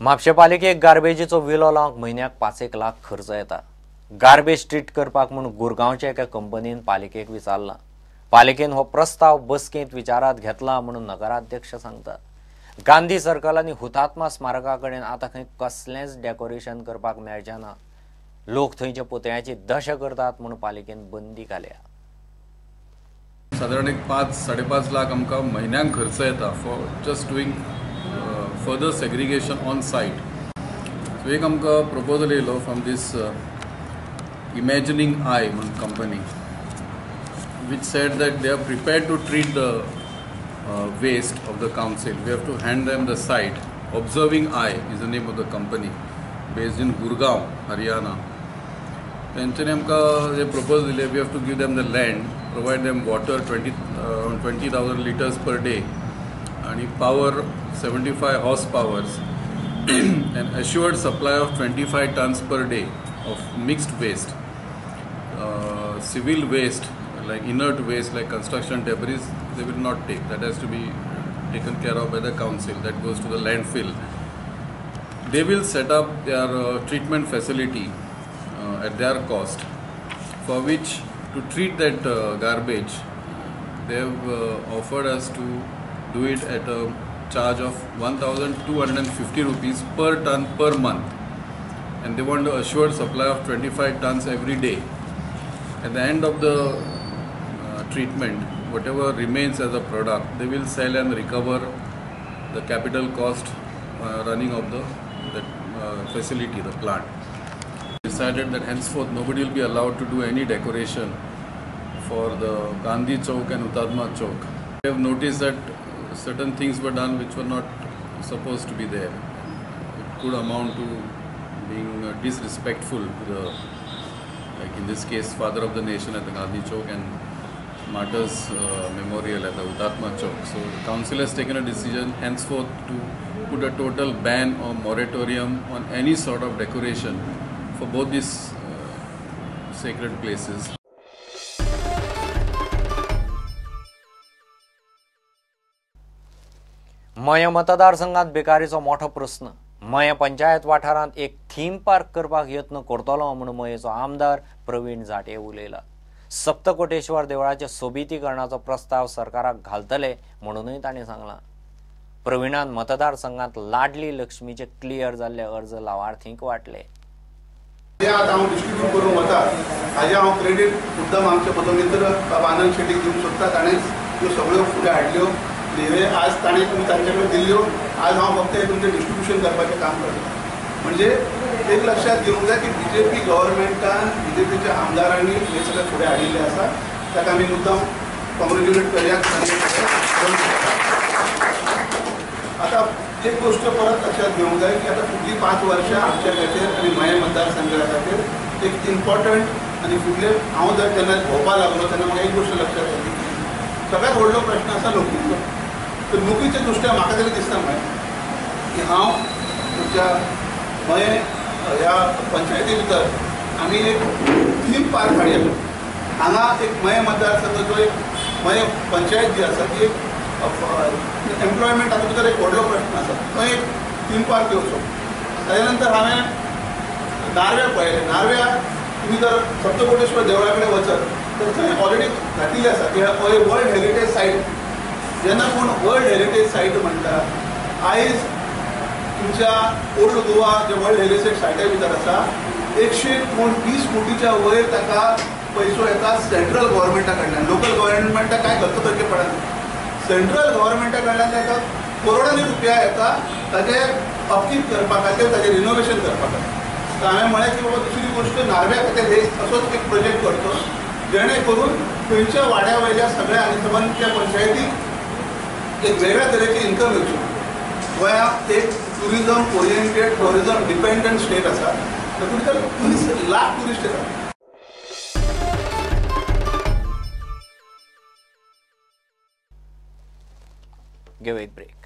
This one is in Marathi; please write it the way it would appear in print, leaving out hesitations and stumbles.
म्हापशे पालिकेक गार्बेजीचो विलो लावंक म्हयन्याक 5 लाख खर्च येता। गार्बेज ट्रीट करपाक म्हूण गुरगांवच्या एका कंपनीन पालिकेक विचारला। पालिकेन हो प्रस्ताव बसकेंत विचारात घेतला म्हणून नगराध्यक्ष सांगतात। गांधी सर्कल आनी हुतात्मा स्मारका कडेन आतां खंय कसलेंच डेकोरेशन करपाक मेळचें ना। लोक थंयच्या पुतळ्याची दशा करतात म्हणून पालिकेन बंदी घाल्या। साधारण 5-5.5 लाख आमकां म्हयन्याक खर्च येता for just doing further segregation on site. So एक आमकां प्रपोजल येयलो फ्रॉम दिस इमॅजिनिंग आय म्हणून company, which said that they are prepared to treat the waste of the council. We have to hand them the site. Observing Eye is the name of the company, based in Gurgaon, Haryana. तेंच्यांनी आमकां जे प्रपोज दिले, we have to give them the land, provide them water 20,000 liters per day, and power 75 horsepowers and assured supply of 25 tons per day of mixed waste. Civil waste, like inert waste like construction debris, they will not take. That has to be taken care of by the council. That goes to the landfill. They will set up their treatment facility at their cost, for which to treat that garbage they have offered us to do it at a charge of 1,250 rupees per ton per month, and they want to assure supply of 25 tons every day. At the end of the treatment, whatever remains as a product, they will sell and recover the capital cost running of the facility, the plant. Decided that henceforth nobody will be allowed to do any decoration for the Gandhi Chowk and Hutatma Chowk. We have noticed that certain things were done which were not supposed to be there. It could amount to being disrespectful to the, like in this case, father of the nation at the Gandhi Chowk and martyrs memorial at the Hutatma Chowk. So the council has taken a decision henceforth to put a total ban or moratorium on any sort of decoration for both these sacred places. मया मतदारसंघात बेकारीचो मोठो प्रश्न। मया पंचायत वाठारांत एक थीम पार्क करपाक यत्न करतलो म्हणून मयेचो आमदार प्रवीण जाटे उलयला। सप्तकोटेश्वर देवळाचे सोबितीकरणाचो प्रस्ताव सरकाराक घालतले म्हणूनय ताणें सांगलां। प्रवीणान मतदारसंघात लाडली लक्ष्मीचे क्लियर जाल्ले अर्ज लावार्थींक वाटले। हांव डिस्ट्रीब्यूट करूंक वता हाजे हांव क्रेडीट मुद्दाम आमच्या पदवीधर बाबा आनंद शेट्टीक दिवंक सोदता। ताणें ह्यो सगळ्यो फुडें हाडल्यो, आज ताणें तुमी तांचे कडेन दिल्ल्यो। आज हांव फक्त तुमचें डिस्ट्रिब्युशन करपाचें काम करता। म्हणजे एक लक्षात घेवंक जाय की बीजेपी गव्हर्मेंटान बीजेपीच्या आमदारांनी हे सगळें फुडें हाडिल्लें आसा, ताका आमी मुद्दाम कॉंग्रेच्युलेट करया। आतां एक गोष्ट परत लक्षात घेवंक जाय की आतां फुडलीं 5 वर्सां आमच्या खातीर आनी मया मतदारसंघा खातीर एक इम्पॉर्टंट आनी फुडले हांव जर केन्ना भोंवपाक लागलो तेन्ना म्हाका एक गोश्ट लक्षात येतली की सगळ्यात व्हडलो प्रश्न आसा नोकरीचो। तर नोकरीच्या दृश्ट्या म्हाका तरी दिसता की हांव तुमच्या मये ह्या पंचायती भितर आमी एक थीम पार्क हाडया। हांगा एक मये मतदारसंघाचो एक मये पंचायत जी आसा ती एक एम्प्लॉयमेंट हातूंत भितर एक व्हडलो प्रश्न आसा, थंय एक थीम पार्क येवचो। ताजे नंतर हांवें नारव्या पळयलें। नारव्या तुमी जर सप्तकोटेश्वर देवळा कडेन वचत तर थंय ऑलरेडी घातिल्लें आसा की वर्ल्ड हेरिटेज सायट। जेन्ना कोण वर्ल्ड हेरिटेज सायट म्हणटा, आयज तुमच्या ओल्ड गोवा जे वर्ल्ड हेरिटेज सायटा भितर आसा 120 कोटीच्या वयर ताका पयसो येता सेंट्रल गव्हर्मेंटा कडल्यान। लोकल गव्हर्मेंटा काय खर्च करचे पडना, सेंट्रल गव्हर्मेंटा कडल्यान ताका करोडांनी रुपया येता ताचे अपकीप करपा खातीर, ताचें रिनोवेशन करपा खातीर। तर हांवें म्हळें की बाबा दुसरी गोश्ट नारव्या खातीर एक असोच एक प्रोजेक्ट करचो जेणे करून थंयच्या वाड्या वयल्या सगळ्या आनी त्या पंचायतीक एक वेगळ्या तरेची इन्कम येवची। गोंयांत एक tourism oriented, tourism dependent state आसा, तातूंत भितर 30 लाख टुरिस्ट येतात। Give it a break.